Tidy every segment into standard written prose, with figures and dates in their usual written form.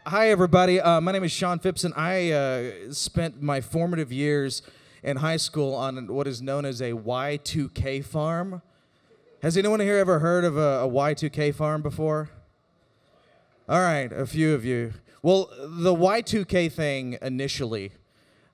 Hi, everybody. My name is Sean Phipps, and I spent my formative years in high school on what is known as a Y2K farm. Has anyone here ever heard of a Y2K farm before? All right, a few of you. Well, the Y2K thing initially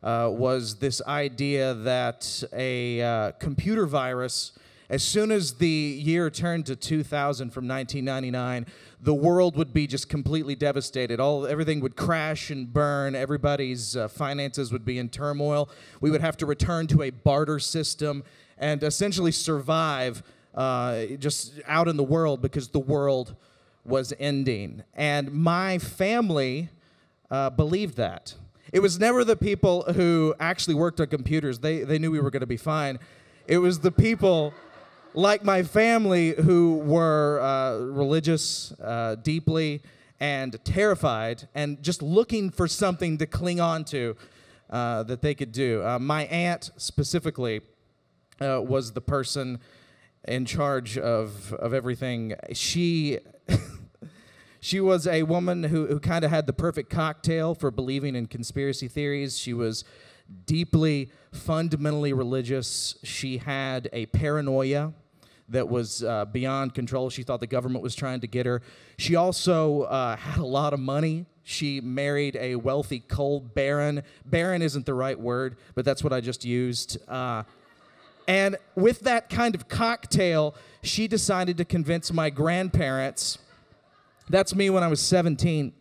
was this idea that a computer virus, as soon as the year turned to 2000 from 1999, the world would be just completely devastated. Everything would crash and burn. Everybody's finances would be in turmoil. We would have to return to a barter system and essentially survive just out in the world because the world was ending. And my family believed that. It was never the people who actually worked on computers. They knew we were going to be fine. It was the people like my family who were religious deeply and terrified and just looking for something to cling on to that they could do. My aunt specifically was the person in charge of everything. She was a woman who kind of had the perfect cocktail for believing in conspiracy theories. She was deeply, fundamentally religious. She had a paranoia that was beyond control. She thought the government was trying to get her. She also had a lot of money. She married a wealthy coal baron. Baron isn't the right word, but that's what I just used. And with that kind of cocktail, she decided to convince my grandparents. That's me when I was 17.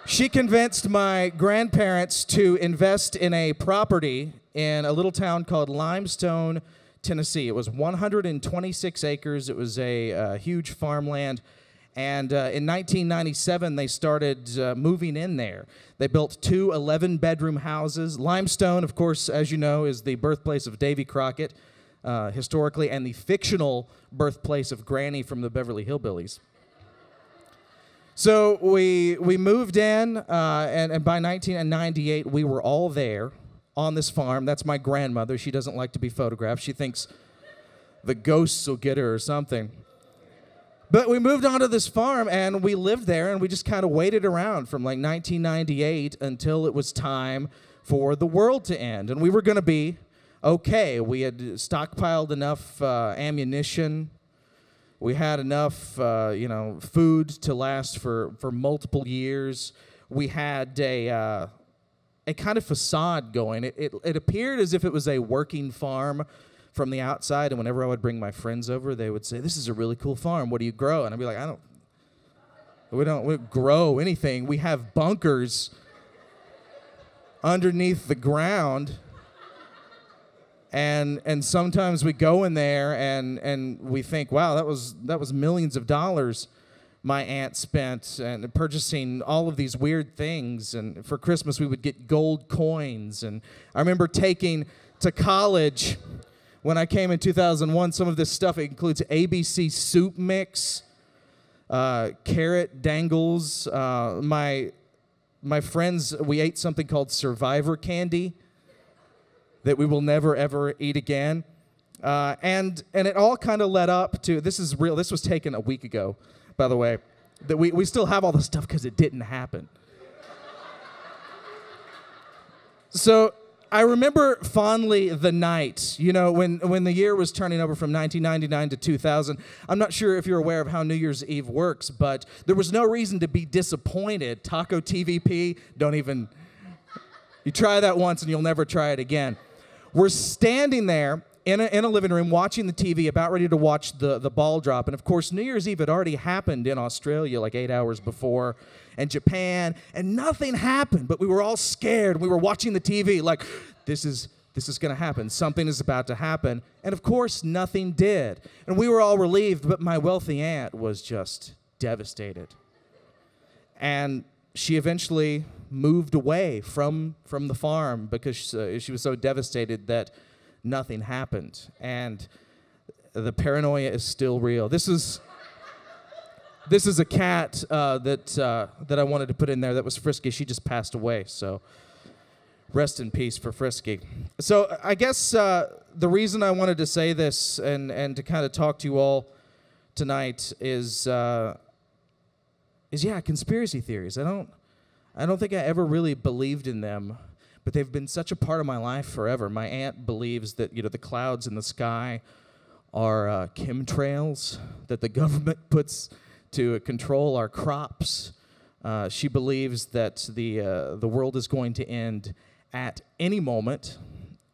She convinced my grandparents to invest in a property in a little town called Limestone, Tennessee. It was 126 acres. It was a huge farmland. And in 1997, they started moving in there. They built two 11-bedroom houses. Limestone, of course, as you know, is the birthplace of Davy Crockett, historically, and the fictional birthplace of Granny from the Beverly Hillbillies. So we moved in, and by 1998, we were all there on this farm. That's my grandmother. She doesn't like to be photographed. She thinks the ghosts will get her or something. But we moved onto this farm, and we lived there, and we just kind of waited around from like 1998 until it was time for the world to end. And we were going to be okay. We had stockpiled enough ammunition. We had enough, food to last for multiple years. We had a kind of facade going. It appeared as if it was a working farm from the outside, and whenever I would bring my friends over, they would say, "This is a really cool farm. What do you grow?" And I'd be like, we don't grow anything. We have bunkers underneath the ground, and sometimes we go in there and we think, wow, that was millions of dollars my aunt spent and purchasing all of these weird things. And for Christmas, we would get gold coins. And I remember taking to college when I came in 2001, some of this stuff. It includes ABC soup mix, carrot dangles. My friends, we ate something called Survivor candy that we will never, ever eat again. And it all kind of led up to, this is real, this was taken a week ago, by the way, that we still have all this stuff because it didn't happen. So I remember fondly the night, when the year was turning over from 1999 to 2000. I'm not sure if you're aware of how New Year's Eve works, but there was no reason to be disappointed. Taco TVP, you try that once and you'll never try it again. We're standing there in a living room watching the TV, about ready to watch the ball drop. And of course, New Year's Eve had already happened in Australia like 8 hours before, and Japan, and nothing happened. But we were all scared. We were watching the TV like, this is going to happen. Something is about to happen. And of course, nothing did. And we were all relieved, but my wealthy aunt was just devastated. And she eventually moved away from the farm because she was so devastated that nothing happened. And the paranoia is still real. This is a cat that I wanted to put in there that was Frisky. She just passed away, so rest in peace for Frisky. So I guess the reason I wanted to say this and to kind of talk to you all tonight is is conspiracy theories. I don't think I ever really believed in them, but they've been such a part of my life forever. My aunt believes that, the clouds in the sky are chemtrails that the government puts to control our crops. She believes that the world is going to end at any moment.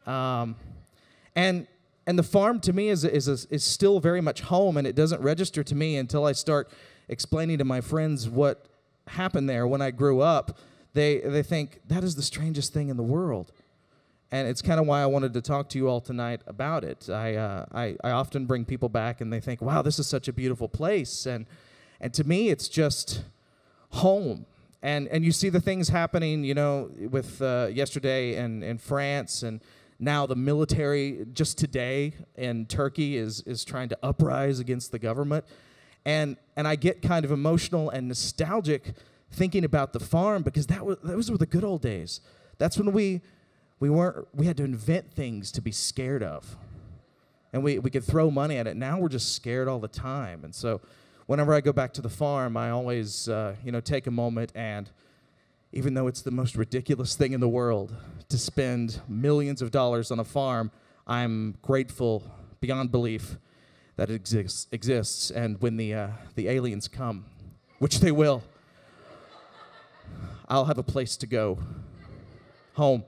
And the farm to me is still very much home, and it doesn't register to me until I start explaining to my friends what happened there when I grew up. They think that is the strangest thing in the world. And it's kind of why I wanted to talk to you all tonight about it. I often bring people back and they think, wow, this is such a beautiful place. And to me, it's just home. And you see the things happening, with yesterday in France, and now the military just today in Turkey is trying to uprise against the government. And I get kind of emotional and nostalgic thinking about the farm, because those were the good old days. That's when we had to invent things to be scared of. And we could throw money at it. Now we're just scared all the time. And so whenever I go back to the farm, I always take a moment, and even though it's the most ridiculous thing in the world to spend millions of dollars on a farm, I'm grateful beyond belief that it exists. And when the aliens come, which they will, I'll have a place to go. Home.